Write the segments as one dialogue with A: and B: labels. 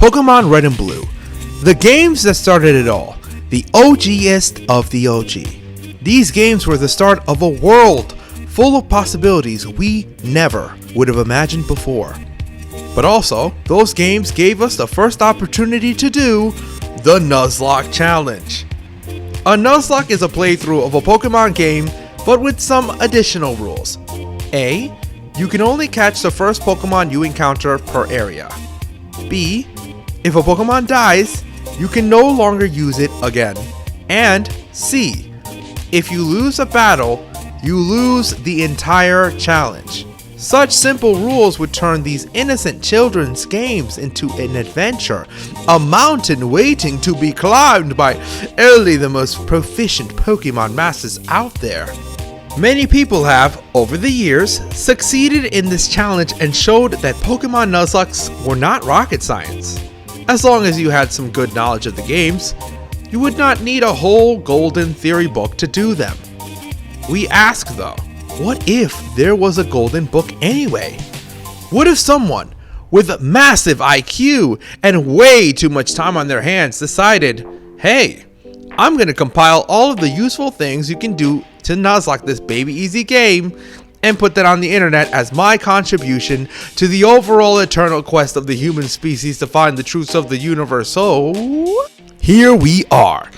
A: Pokémon Red and Blue, the games that started it all, the OG-est of the OG. These games were the start of a world full of possibilities we never would have imagined before. But also, those games gave us the first opportunity to do the Nuzlocke Challenge. A Nuzlocke is a playthrough of a Pokemon game, but with some additional rules. A. You can only catch the first Pokemon you encounter per area. B. If a Pokemon dies, you can no longer use it again. And C. If you lose a battle, you lose the entire challenge. Such simple rules would turn these innocent children's games into an adventure, a mountain waiting to be climbed by only the most proficient Pokemon masters out there. Many people have, over the years, succeeded in this challenge and showed that Pokemon Nuzlockes were not rocket science. As long as you had some good knowledge of the games, you would not need a whole golden theory book to do them. We ask though, what if there was a golden book anyway? What if someone with massive IQ and way too much time on their hands decided, hey, I'm gonna compile all of the useful things you can do to Nuzlocke this baby easy game and put that on the internet as my contribution to the overall eternal quest of the human species to find the truths of the universe. So here we are,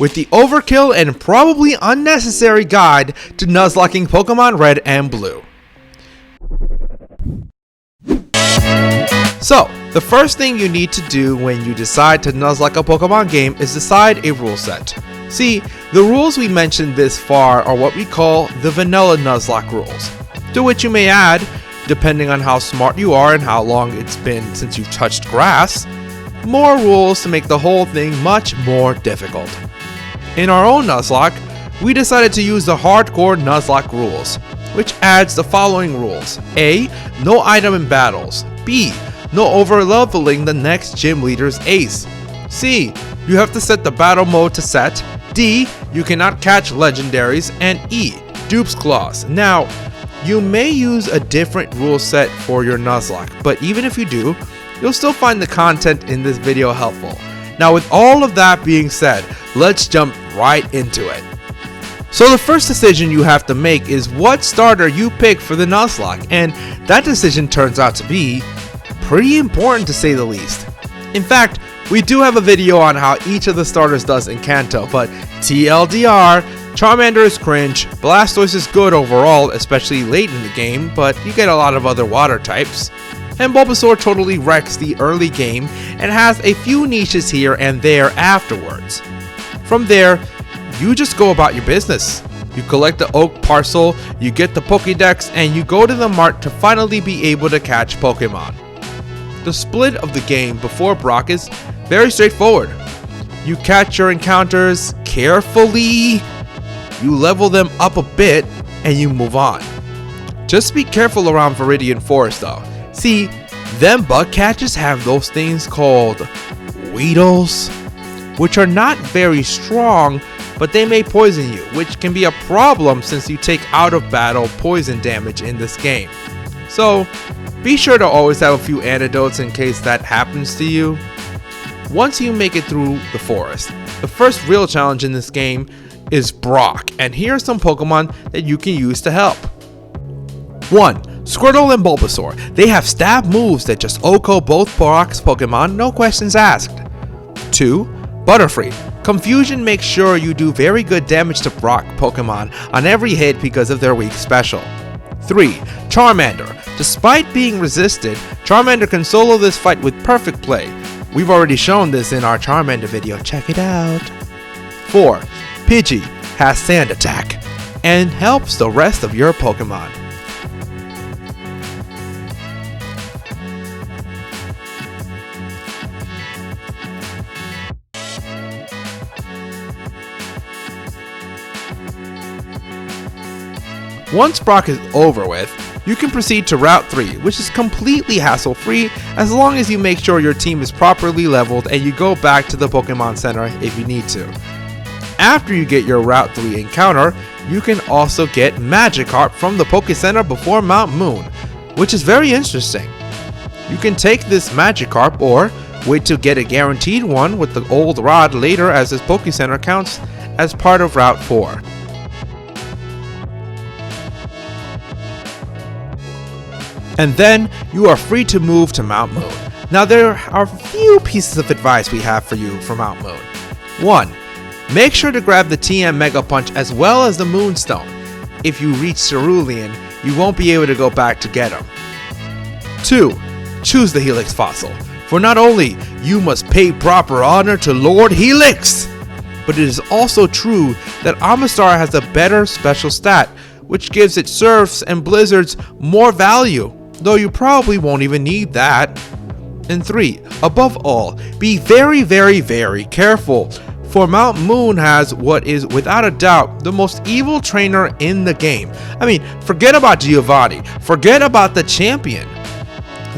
A: with the overkill and probably unnecessary guide to Nuzlocking Pokemon Red and Blue. So, the first thing you need to do when you decide to Nuzlocke a Pokemon game is decide a rule set. See, the rules we mentioned this far are what we call the vanilla Nuzlocke rules, to which you may add, depending on how smart you are and how long it's been since you've touched grass, more rules to make the whole thing much more difficult. In our own Nuzlocke, we decided to use the Hardcore Nuzlocke rules, which adds the following rules. A. No item in battles. B. No overleveling the next gym leader's ace. C. You have to set the battle mode to set. D. You cannot catch legendaries. And E. Dupe's Claws. Now, you may use a different rule set for your Nuzlocke, but even if you do, you'll still find the content in this video helpful. Now, with all of that being said, let's jump right into it. So the first decision you have to make is what starter you pick for the Nuzlocke, and that decision turns out to be pretty important to say the least. In fact, we do have a video on how each of the starters does in Kanto, but TLDR, Charmander is cringe, Blastoise is good overall, especially late in the game, but you get a lot of other water types. And Bulbasaur totally wrecks the early game and has a few niches here and there afterwards. From there, you just go about your business. You collect the Oak Parcel, you get the Pokédex, and you go to the mart to finally be able to catch Pokemon. The split of the game before Brock is very straightforward. You catch your encounters carefully, you level them up a bit, and you move on. Just be careful around Viridian Forest though. See, them bug catchers have those things called Weedles, which are not very strong, but they may poison you, which can be a problem since you take out of battle poison damage in this game. So, be sure to always have a few antidotes in case that happens to you. Once you make it through the forest, the first real challenge in this game is Brock, and here are some Pokemon that you can use to help. 1. Squirtle and Bulbasaur. They have stab moves that just OHKO both Brock's Pokemon, no questions asked. 2. Butterfree. Confusion makes sure you do very good damage to Brock Pokemon on every hit because of their weak special. 3. Charmander. Despite being resisted, Charmander can solo this fight with perfect play. We've already shown this in our Charmander video, check it out. 4. Pidgey has Sand Attack and helps the rest of your Pokemon. Once Brock is over with, you can proceed to Route 3, which is completely hassle-free as long as you make sure your team is properly leveled and you go back to the Pokemon Center if you need to. After you get your Route 3 encounter, you can also get Magikarp from the Poké Center before Mount Moon, which is very interesting. You can take this Magikarp or Wait to get a guaranteed one with the old rod later, as this Poké Center counts as part of Route 4. And then you are free to move to Mount Moon. Now there are a few pieces of advice we have for you for Mount Moon. 1. Make sure to grab the TM Mega Punch as well as the Moonstone. If you reach Cerulean, you won't be able to go back to get them. 2. Choose the Helix Fossil, for not only you must pay proper honor to Lord Helix, but it is also true that Amistar has a better special stat, which gives it Surfs and Blizzards more value, though you probably won't even need that. And 3. Above all, be very careful, for Mount Moon has what is without a doubt the most evil trainer in the game. I mean, forget about Giovanni, forget about the champion.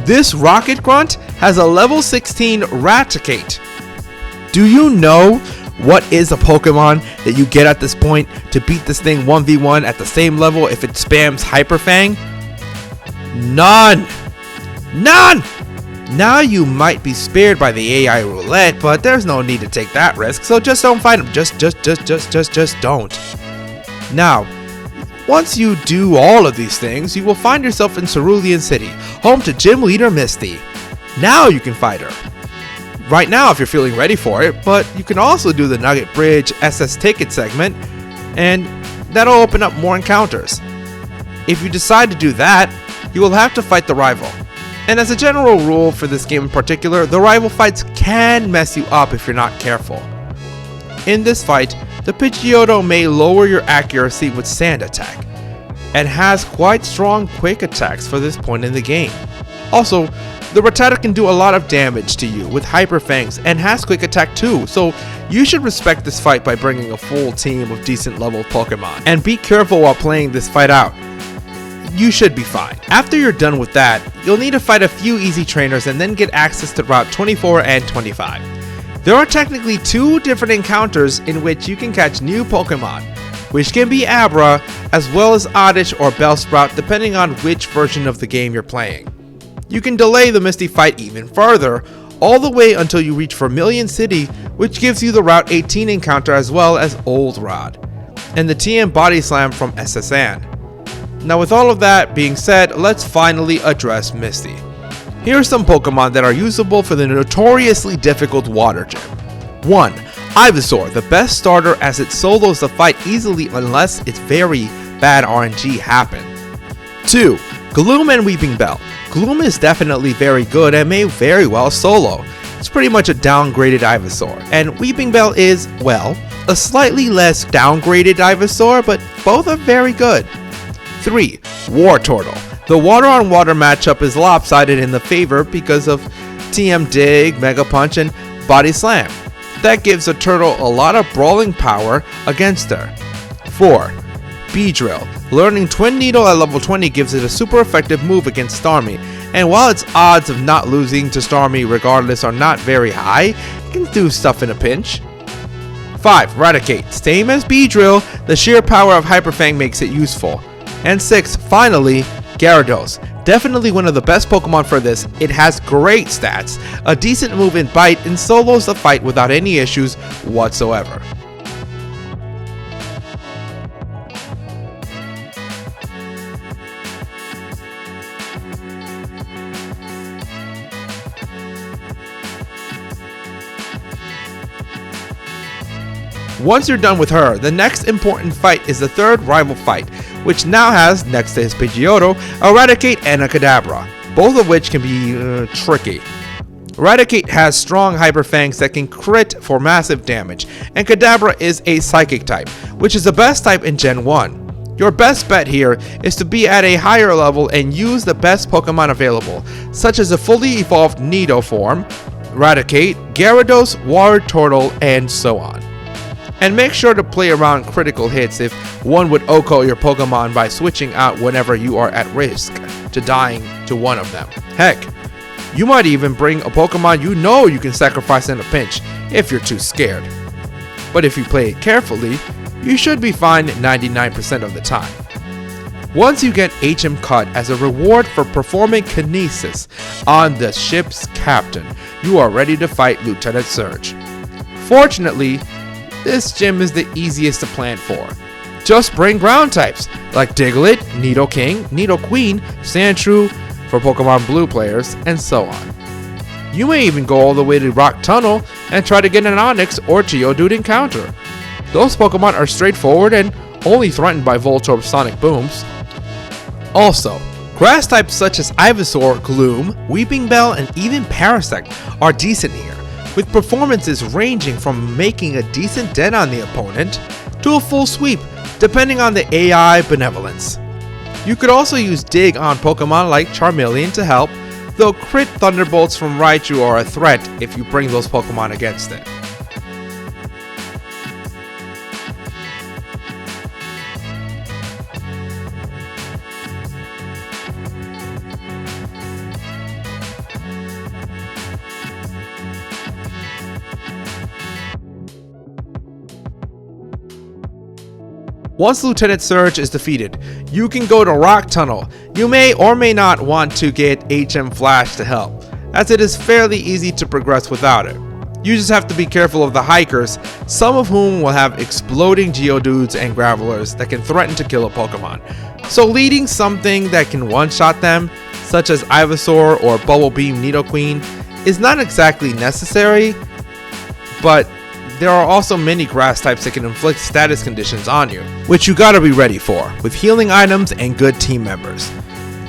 A: This Rocket Grunt has a level 16 Raticate. Do you know what is a Pokemon that you get at this point to beat this thing 1v1 at the same level if it spams Hyper Fang? None! Now you might be spared by the AI roulette, but there's no need to take that risk, so just don't fight him. Just don't. Now, once you do all of these things, you will find yourself in Cerulean City, home to Gym Leader Misty. Now you can fight her. Right now if you're feeling ready for it, but you can also do the Nugget Bridge SS Ticket segment, and that'll open up more encounters. If you decide to do that, you will have to fight the rival. And as a general rule for this game in particular, the rival fights can mess you up if you're not careful. In this fight, the Pidgeotto may lower your accuracy with Sand Attack, and has quite strong quick attacks for this point in the game. Also, the Rattata can do a lot of damage to you with Hyper Fangs and has quick attack too, so you should respect this fight by bringing a full team of decent level Pokemon. And be careful while playing this fight out. You should be fine. After you're done with that, you'll need to fight a few easy trainers and then get access to Route 24 and 25. There are technically 2 different encounters in which you can catch new Pokemon, which can be Abra as well as Oddish or Bellsprout depending on which version of the game you're playing. You can delay the Misty fight even further, all the way until you reach Vermilion City, which gives you the Route 18 encounter as well as Old Rod, and the TM Body Slam from SSN. Now with all of that being said, let's finally address Misty. Here are some Pokemon that are usable for the notoriously difficult Water Gym. 1. Ivysaur, the best starter as it solos the fight easily unless it's very bad RNG happen. 2. Gloom and Weeping Bell. Gloom is definitely very good and may very well solo. It's pretty much a downgraded Ivysaur, and Weeping Bell is, well, a slightly less downgraded Ivysaur, but both are very good. 3. Wartortle. The water on water matchup is lopsided in the favor because of TM Dig, Mega Punch, and Body Slam. That gives a turtle a lot of brawling power against her. 4. Beedrill. Learning Twin Needle at level 20 gives it a super effective move against Starmie, and while its odds of not losing to Starmie regardless are not very high, it can do stuff in a pinch. 5. Raticate. Same as Beedrill, the sheer power of Hyper Fang makes it useful. And 6. Finally, Gyarados. Definitely one of the best Pokemon for this. It has great stats, a decent move in Bite, and solos the fight without any issues whatsoever. Once you're done with her, the next important fight is the third rival fight, which now has, next to his Pidgeotto, a Raticate and a Kadabra, both of which can be tricky. Raticate has strong Hyper Fangs that can crit for massive damage, and Kadabra is a Psychic type, which is the best type in Gen 1. Your best bet here is to be at a higher level and use the best Pokemon available, such as a fully evolved Nido form, Raticate, Gyarados, Wartortle, and so on. And make sure to play around critical hits if one would OHKO your Pokemon by switching out whenever you are at risk to dying to one of them. Heck, you might even bring a Pokemon you know you can sacrifice in a pinch if you're too scared. But if you play it carefully, you should be fine 99% of the time. Once you get HM cut as a reward for performing kinesis on the ship's captain, you are ready to fight Lieutenant Surge. Fortunately, this gym is the easiest to plan for. Just bring ground types like Diglett, Nidoking, Nidoqueen, Sandshrew for Pokemon Blue players, and so on. You may even go all the way to Rock Tunnel and try to get an Onix or Geodude encounter. Those Pokemon are straightforward and only threatened by Voltorb's Sonic Booms. Also, grass types such as Ivysaur, Gloom, Weeping Bell, and even Parasect are decent here, with performances ranging from making a decent dent on the opponent to a full sweep, depending on the AI benevolence. You could also use Dig on Pokemon like Charmeleon to help, though crit Thunderbolts from Raichu are a threat if you bring those Pokemon against it. Once Lieutenant Surge is defeated, you can go to Rock Tunnel. You may or may not want to get HM Flash to help, as it is fairly easy to progress without it. You just have to be careful of the hikers, some of whom will have exploding Geodudes and Gravelers that can threaten to kill a Pokemon. So leading something that can one-shot them, such as Ivysaur or Bubble Beam Nidoqueen, is not exactly necessary, but there are also many grass types that can inflict status conditions on you, which you gotta be ready for, with healing items and good team members.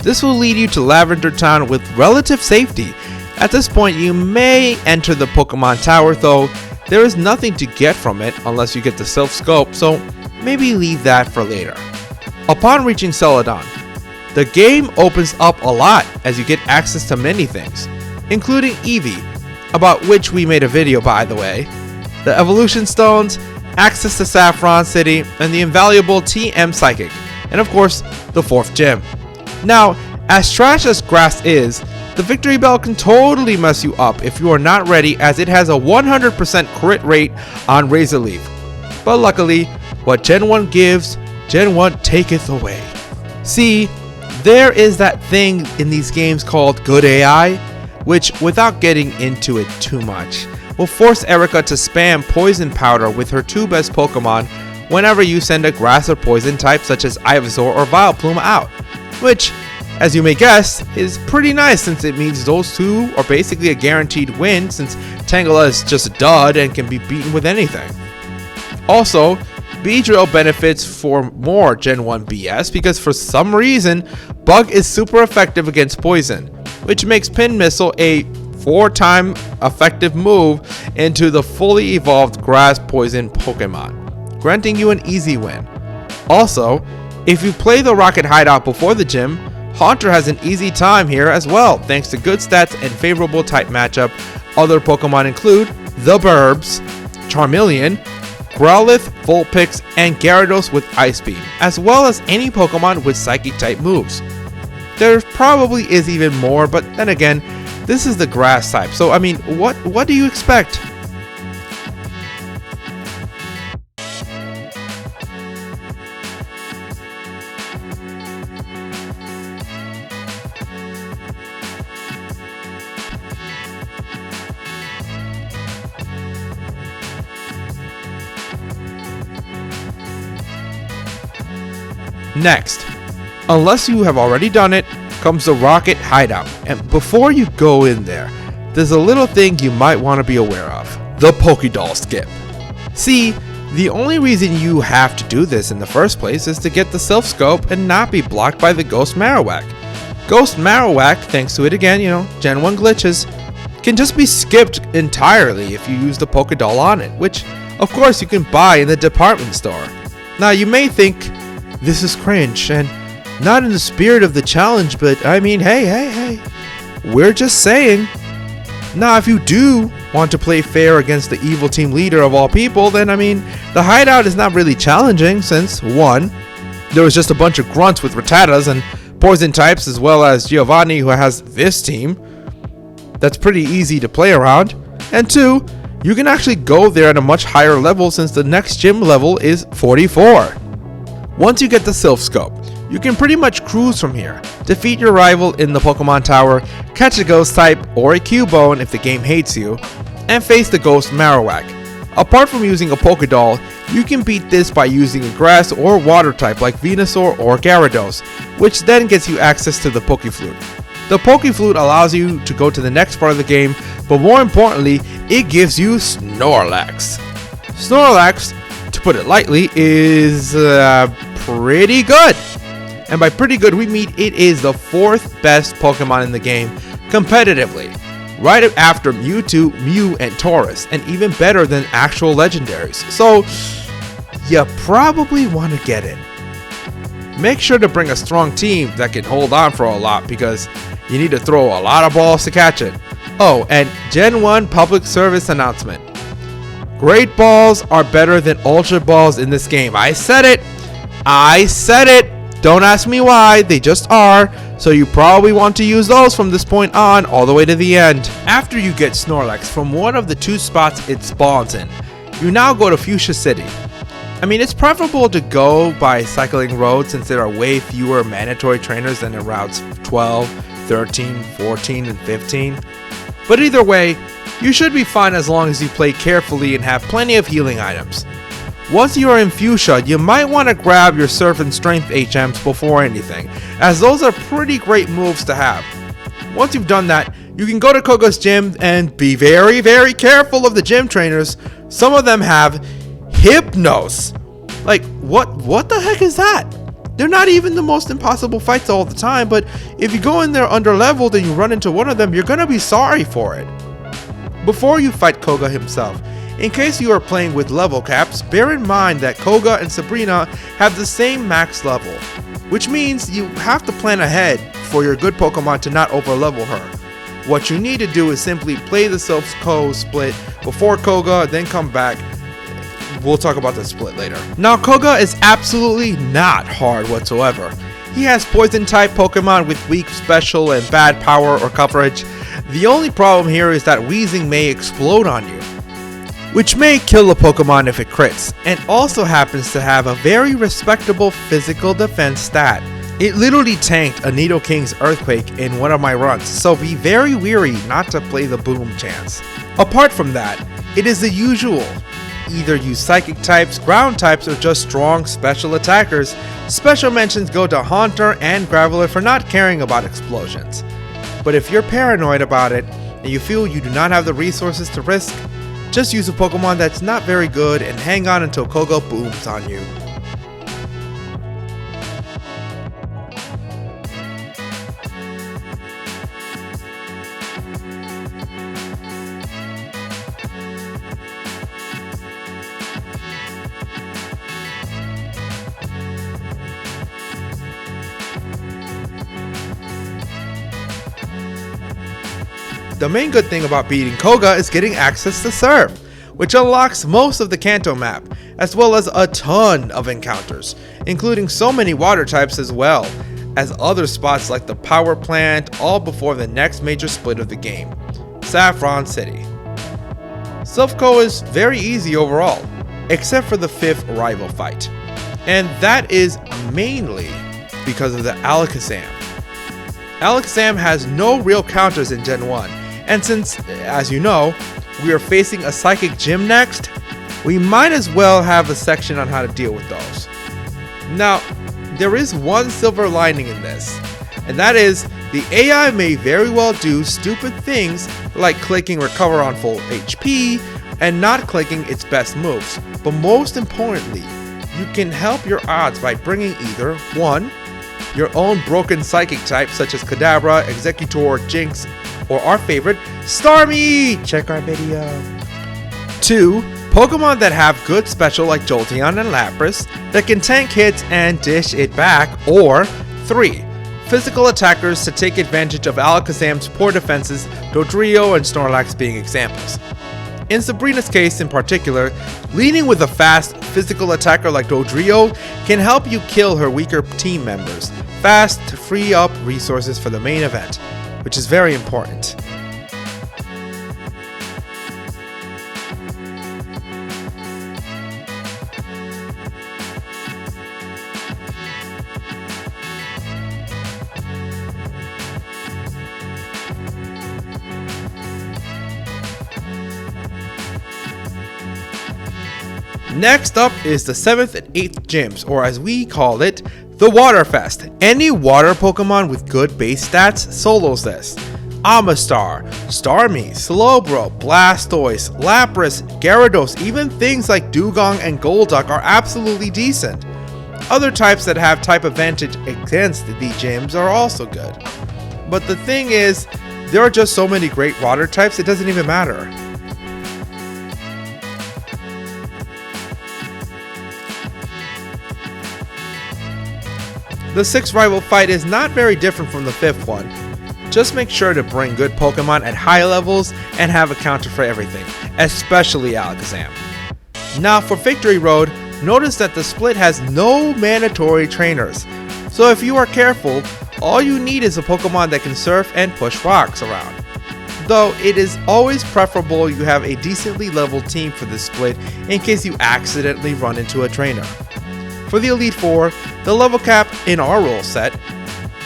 A: This will lead you to Lavender Town with relative safety. At this point, you may enter the Pokemon Tower, though there is nothing to get from it unless you get the Silph Scope, so maybe leave that for later. Upon reaching Celadon, the game opens up a lot as you get access to many things, including Eevee, about which we made a video by the way, the Evolution Stones, access to Saffron City, and the invaluable TM Psychic, and of course, the 4th gym. Now, as trash as grass is, the Victory Bell can totally mess you up if you are not ready, as it has a 100% crit rate on Razor Leaf. But luckily, what Gen 1 gives, Gen 1 taketh away. See, there is that thing in these games called good AI, which, without getting into it too much, will force Erica to spam Poison Powder with her 2 best Pokemon whenever you send a Grass or Poison type such as Ivysaur or Vileplume out, which, as you may guess, is pretty nice since it means those 2 are basically a guaranteed win, since Tangela is just a dud and can be beaten with anything. Also, Beedrill benefits for more Gen 1 BS because for some reason, Bug is super effective against Poison, which makes Pin Missile a 4-time effective move into the fully evolved Grass Poison Pokemon, granting you an easy win. Also, if you play the Rocket Hideout before the gym, Haunter has an easy time here as well, thanks to good stats and favorable type matchup. Other Pokemon include the Burbs, Charmeleon, Growlithe, Vulpix, and Gyarados with Ice Beam, as well as any Pokemon with Psychic type moves. There probably is even more, but then again, this is the grass type, so I mean, what do you expect? Next, unless you have already done it, comes the Rocket Hideout, and before you go in there, there's a little thing you might want to be aware of: the Pokédoll skip. See, the only reason you have to do this in the first place is to get the Silph Scope and not be blocked by the Ghost Marowak. Ghost Marowak, thanks to it again, Gen 1 glitches, can just be skipped entirely if you use the Pokédoll on it, which of course you can buy in the department store. Now you may think, this is cringe and not in the spirit of the challenge, but I mean, hey, we're just saying. Now, if you do want to play fair against the evil team leader of all people, then I mean, the hideout is not really challenging since 1, there was just a bunch of grunts with Rattatas and poison types, as well as Giovanni, who has this team that's pretty easy to play around, and 2, you can actually go there at a much higher level since the next gym level is 44. Once you get the Silph Scope, You can pretty much cruise from here, defeat your rival in the Pokemon Tower, catch a ghost type or a Cubone if the game hates you, and face the ghost Marowak. Apart from using a Pokédoll, you can beat this by using a grass or water type like Venusaur or Gyarados, which then gets you access to the Pokeflute. The Pokeflute allows you to go to the next part of the game, but more importantly, it gives you Snorlax. Snorlax, to put it lightly, is pretty good. And by pretty good, we mean it is the 4th best Pokemon in the game competitively, right after Mewtwo, Mew, and Tauros, and even better than actual legendaries. So, you probably want to get it. Make sure to bring a strong team that can hold on for a lot, because you need to throw a lot of balls to catch it. Oh, and Gen 1 public service announcement. Great balls are better than Ultra balls in this game. I said it! I said it! Don't ask me why, they just are, so you probably want to use those from this point on all the way to the end. After you get Snorlax from one of the 2 spots it spawns in, you now go to Fuchsia City. I mean, it's preferable to go by cycling roads since there are way fewer mandatory trainers than in routes 12, 13, 14, and 15. But either way, you should be fine as long as you play carefully and have plenty of healing items. Once you are in Fuchsia, you might want to grab your Surf and Strength HMs before anything, as those are pretty great moves to have. Once you've done that, you can go to Koga's gym and be very, very careful of the gym trainers. Some of them have Hypnos. Like, what the heck is that? They're not even the most impossible fights all the time, but if you go in there under leveled and you run into one of them, you're gonna be sorry for it. Before you fight Koga himself, in case you are playing with level caps, bear in mind that Koga and Sabrina have the same max level, which means you have to plan ahead for your good Pokemon to not overlevel her. What you need to do is simply play the Silph-Co split before Koga, then come back. We'll talk about the split later. Now, Koga is absolutely not hard whatsoever. He has poison type Pokemon with weak special and bad power or coverage. The only problem here is that Weezing may explode on you, which may kill a Pokemon if it crits, and also happens to have a very respectable physical defense stat. It literally tanked a Nidoking's Earthquake in one of my runs, so be very wary not to play the boom chance. Apart from that, it is the usual. Either use Psychic types, Ground types, or just strong special attackers. Special mentions go to Haunter and Graveler for not caring about explosions. But if you're paranoid about it, and you feel you do not have the resources to risk, just use a Pokemon that's not very good and hang on until Koga booms on you. The main good thing about beating Koga is getting access to Surf, which unlocks most of the Kanto map, as well as a ton of encounters, including so many water types as well as other spots like the power plant, all before the next major split of the game, Saffron City. Silph-Co is very easy overall, except for the 5th rival fight, and that is mainly because of the Alakazam. Alakazam has no real counters in Gen 1, and since, as you know, we are facing a Psychic Gym next, we might as well have a section on how to deal with those. Now, there is one silver lining in this, and that is the AI may very well do stupid things like clicking Recover on full HP and not clicking its best moves, but most importantly, you can help your odds by bringing either 1. Your own broken Psychic type such as Kadabra, Executor, Jinx, or our favorite, Starmie! Check our video. 2. Pokemon that have good special like Jolteon and Lapras that can tank hits and dish it back, or 3. Physical attackers to take advantage of Alakazam's poor defenses, Dodrio and Snorlax being examples. In Sabrina's case in particular, leading with a fast physical attacker like Dodrio can help you kill her weaker team members fast to free up resources for the main event, which is very important. Next up is the 7th and 8th gyms, or as we call it, the Water Fest. Any water Pokemon with good base stats solos this. Amistar, Starmie, Slowbro, Blastoise, Lapras, Gyarados, even things like Dugong and Golduck are absolutely decent. Other types that have type advantage against the gyms are also good. But the thing is, there are just so many great water types, it doesn't even matter. The 6th rival fight is not very different from the 5th one. Just make sure to bring good Pokemon at high levels and have a counter for everything, especially Alakazam. Now for Victory Road, notice that the split has no mandatory trainers. So if you are careful, all you need is a Pokemon that can surf and push rocks around. Though it is always preferable you have a decently leveled team for this split in case you accidentally run into a trainer. For the Elite Four, the level cap in our rule set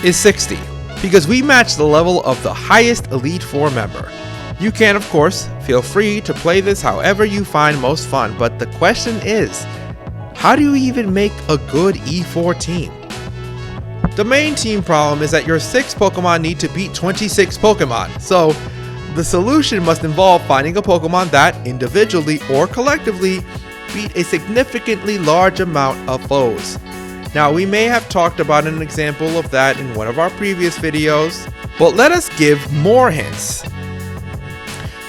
A: is 60, because we match the level of the highest Elite Four member. You can, of course, feel free to play this however you find most fun, but the question is, how do you even make a good E4 team? The main team problem is that your 6 Pokemon need to beat 26 Pokemon, so the solution must involve finding a Pokemon that, individually or collectively, beat a significantly large amount of foes. Now we may have talked about an example of that in one of our previous videos, but let us give more hints.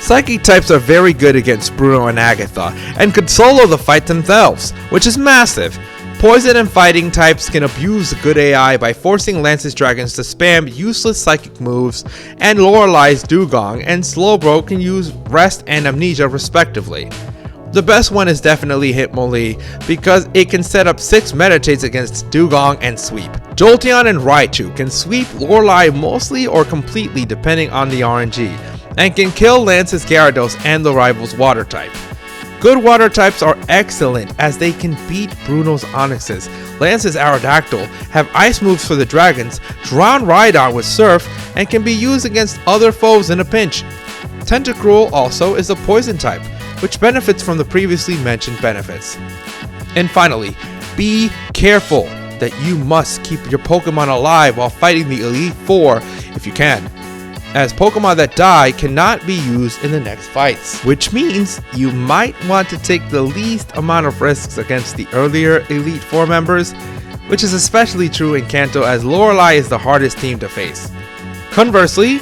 A: Psychic types are very good against Bruno and Agatha, and could solo the fight themselves, which is massive. Poison and fighting types can abuse the good AI by forcing Lance's dragons to spam useless psychic moves, and Lorelai's Dugong and Slowbro can use Rest and Amnesia respectively. The best one is definitely Hitmonlee, because it can set up 6 Meditates against Dugong and sweep. Jolteon and Raichu can sweep Lorelai mostly or completely depending on the RNG, and can kill Lance's Gyarados and the rival's water type. Good water types are excellent as they can beat Bruno's Onyxes, Lance's Aerodactyl, have ice moves for the dragons, drown Rhydon with Surf, and can be used against other foes in a pinch. Tentacruel also is a poison type, which benefits from the previously mentioned benefits. And finally, be careful that you must keep your Pokemon alive while fighting the Elite Four if you can, as Pokemon that die cannot be used in the next fights, which means you might want to take the least amount of risks against the earlier Elite Four members, which is especially true in Kanto as Lorelai is the hardest team to face. Conversely,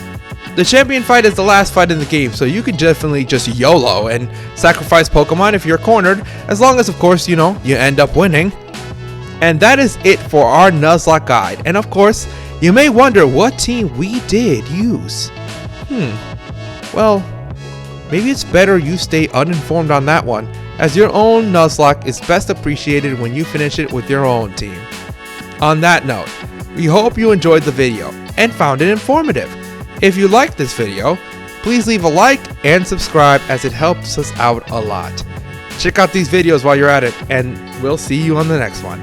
A: the champion fight is the last fight in the game, so you can definitely just YOLO and sacrifice Pokemon if you're cornered, as long as of course you end up winning. And that is it for our Nuzlocke guide, and of course you may wonder what team we did use. Well, maybe it's better you stay uninformed on that one, as your own Nuzlocke is best appreciated when you finish it with your own team. On that note, we hope you enjoyed the video and found it informative. If you liked this video, please leave a like and subscribe as it helps us out a lot. Check out these videos while you're at it, and we'll see you on the next one.